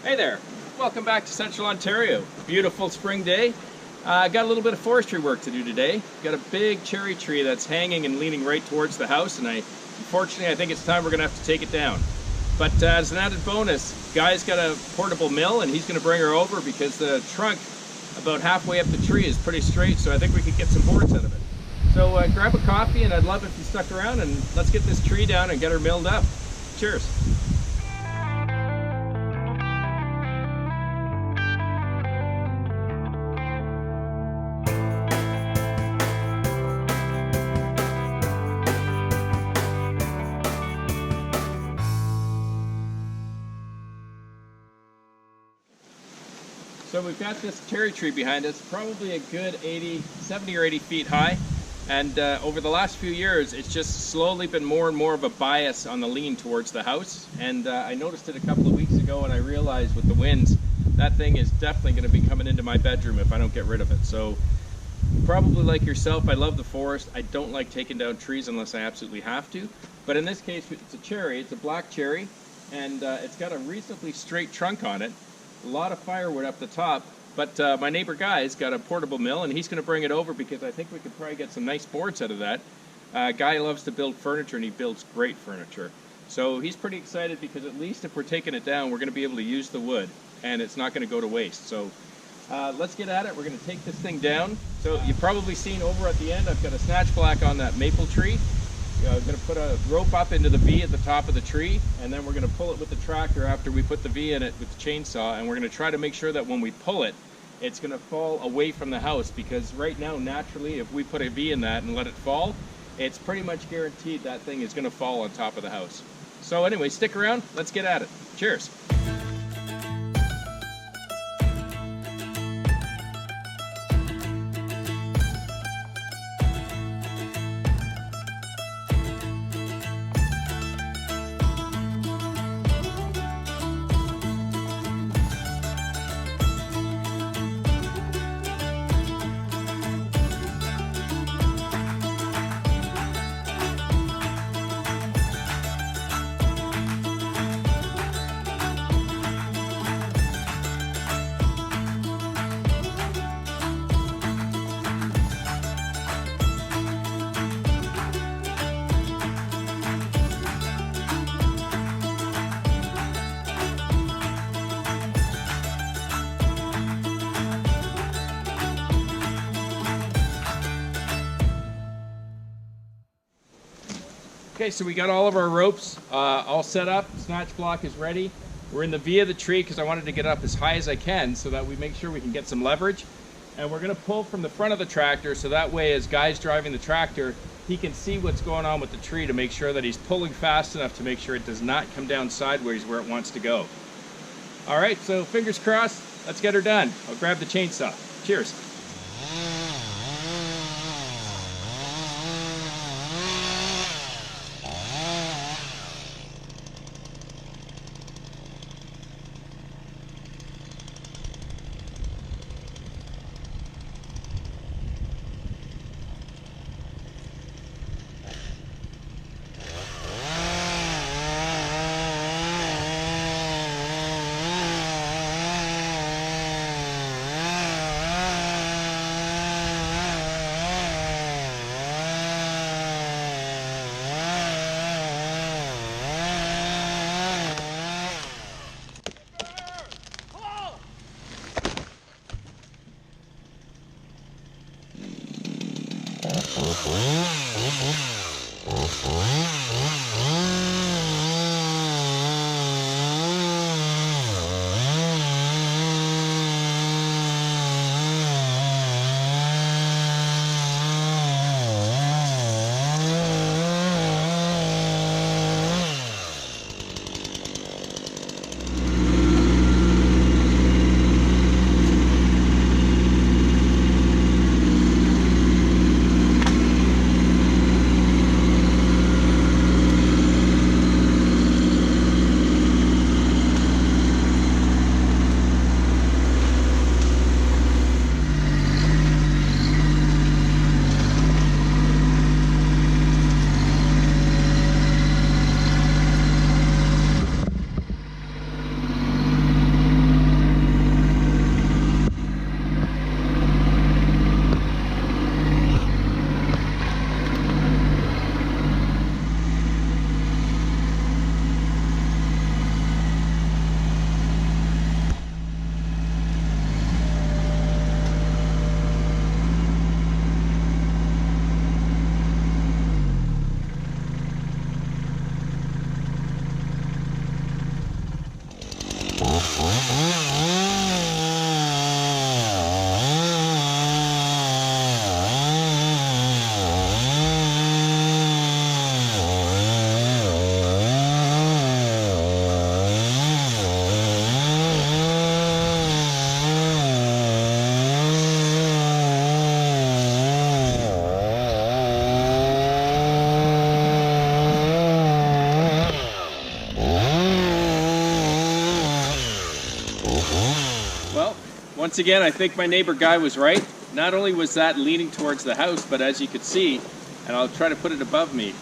Hey there, welcome back to Central Ontario. Beautiful spring day. Got a little bit of forestry work to do today. Got a big cherry tree that's hanging and leaning right towards the house, and unfortunately I think it's time we're gonna have to take it down. But as an added bonus, Guy's got a portable mill and he's gonna bring her over because the trunk about halfway up the tree is pretty straight, so I think we could get some boards out of it. So grab a coffee, and I'd love if you stuck around, and let's get this tree down and get her milled up. Cheers. So we've got this cherry tree behind us, probably a good 70 or 80 feet high. And over the last few years, it's just slowly been more and more of a bias on the lean towards the house. And I noticed it a couple of weeks ago, and I realized with the winds, that thing is definitely going to be coming into my bedroom if I don't get rid of it. So probably like yourself, I love the forest. I don't like taking down trees unless I absolutely have to. But in this case, it's a cherry. It's a black cherry, and it's got a reasonably straight trunk on it. A lot of firewood up the top, but my neighbor Guy's got a portable mill, and he's going to bring it over because I think we could probably get some nice boards out of that. Guy loves to build furniture, and he builds great furniture. So he's pretty excited because at least if we're taking it down, we're going to be able to use the wood, and it's not going to go to waste. So let's get at it. We're going to take this thing down. So you've probably seen over at the end, I've got a snatch block on that maple tree. I'm going to put a rope up into the V at the top of the tree, and then we're going to pull it with the tractor after we put the V in it with the chainsaw, and we're going to try to make sure that when we pull it, it's going to fall away from the house, because right now, naturally, if we put a V in that and let it fall, it's pretty much guaranteed that thing is going to fall on top of the house. So anyway, stick around. Let's get at it. Cheers. Okay, so we got all of our ropes all set up. Snatch block is ready. We're in the V of the tree because I wanted to get up as high as I can so that we make sure we can get some leverage. And we're going to pull from the front of the tractor, so that way as Guy's driving the tractor, he can see what's going on with the tree to make sure that he's pulling fast enough to make sure it does not come down sideways where it wants to go. All right, so fingers crossed. Let's get her done. I'll grab the chainsaw. Cheers. Once again, I think my neighbor guy was right. Not only was that leaning towards the house, but as you could see, and I'll try to put it above me,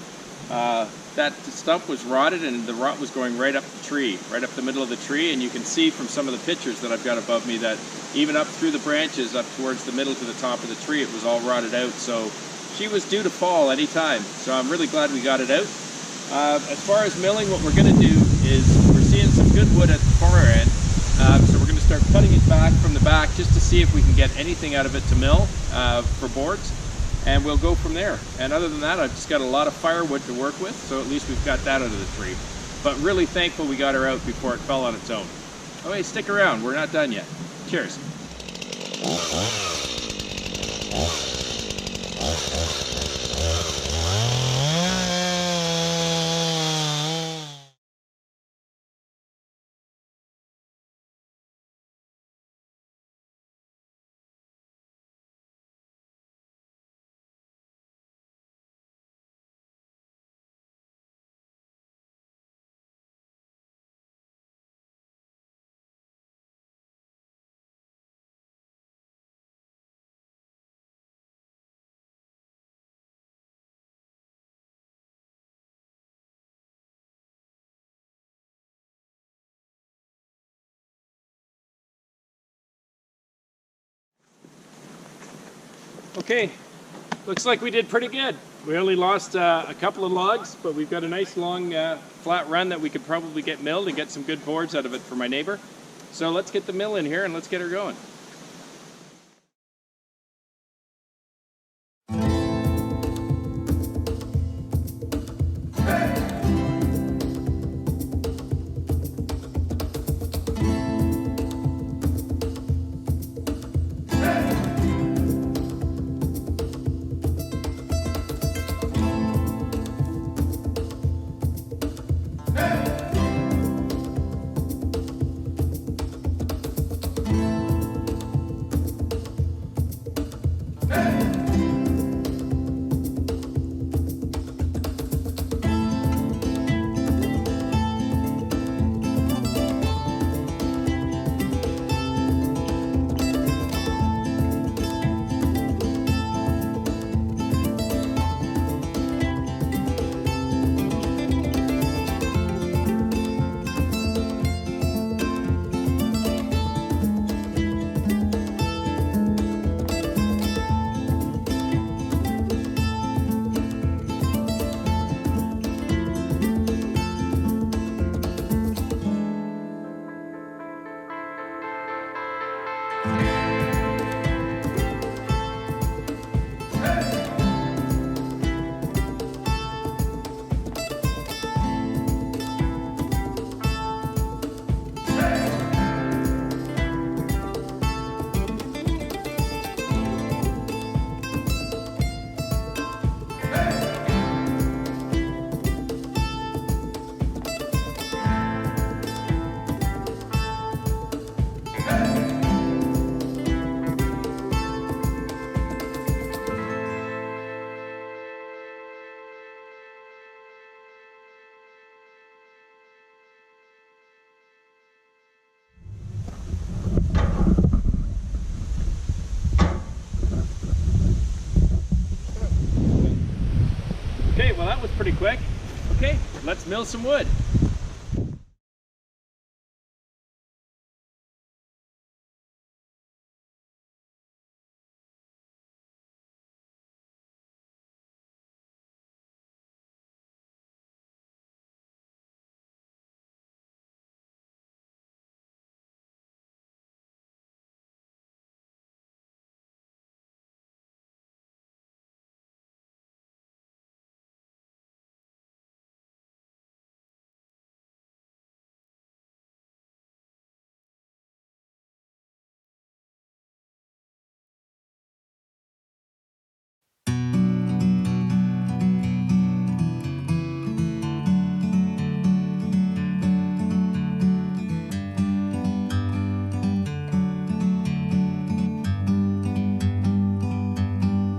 that stump was rotted and the rot was going right up the tree, right up the middle of the tree. And you can see from some of the pictures that I've got above me that even up through the branches, up towards the middle to the top of the tree, it was all rotted out. So she was due to fall any time. So I'm really glad we got it out. As far as milling, what we're going to do is we're seeing some good wood at the far end. So we're going to start cutting it back from the back just to see if we can get anything out of it to mill for boards. And we'll go from there. And other than that, I've just got a lot of firewood to work with, so at least we've got that out of the tree. But really thankful we got her out before it fell on its own. Oh hey, stick around, we're not done yet. Cheers. Okay, looks like we did pretty good. We only lost a couple of logs, but we've got a nice long flat run that we could probably get milled and get some good boards out of it for my neighbor. So let's get the mill in here and let's get her going. Okay, well that was pretty quick. Okay, let's mill some wood.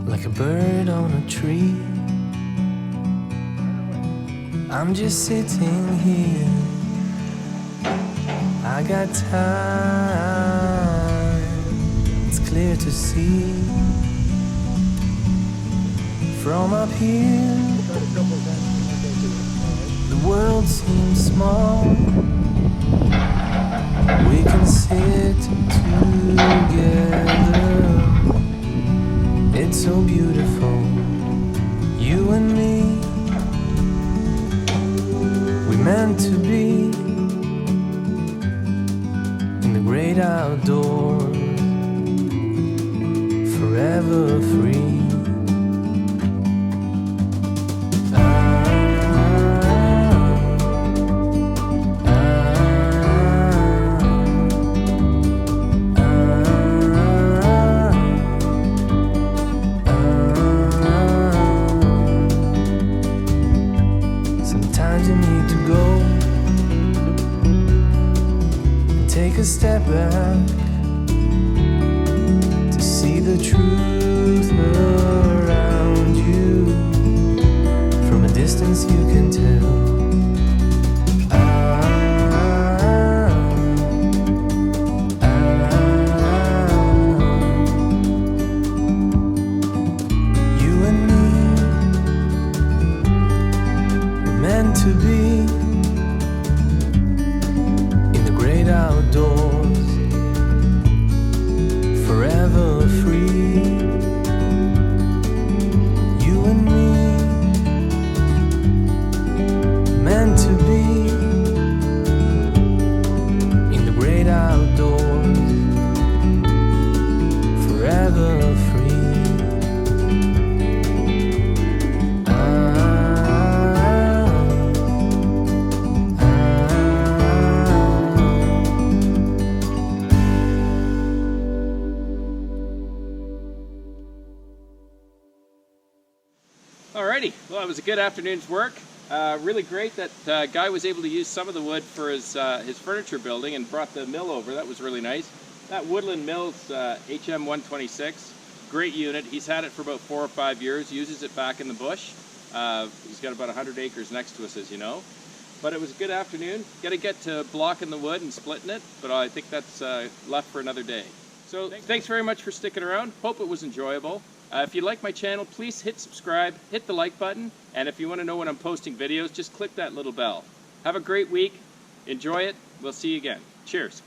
Like a bird on a tree, I'm just sitting here. I got time, clear to see. From up here, the world seems small. We can sit together. It's so beautiful, you and me. We meant to be in the great outdoors, forever free. Sometimes you need to go and take a step back to see the truth around you. From a distance you can tell. You and me were meant to be in the great outdoors, forever free. You and me, meant to be in the great outdoors, forever free. Alrighty, well, it was a good afternoon's work. Really great that Guy was able to use some of the wood for his furniture building and brought the mill over. That was really nice. That Woodland Mills HM126, great unit. He's had it for about 4 or 5 years, uses it back in the bush. He's got about 100 acres next to us, as you know. But it was a good afternoon. Got to get to blocking the wood and splitting it, but I think that's left for another day. So thanks very much for sticking around. Hope it was enjoyable. If you like my channel, please hit subscribe, hit the like button, and if you want to know when I'm posting videos, just click that little bell. Have a great week. Enjoy it. We'll see you again. Cheers.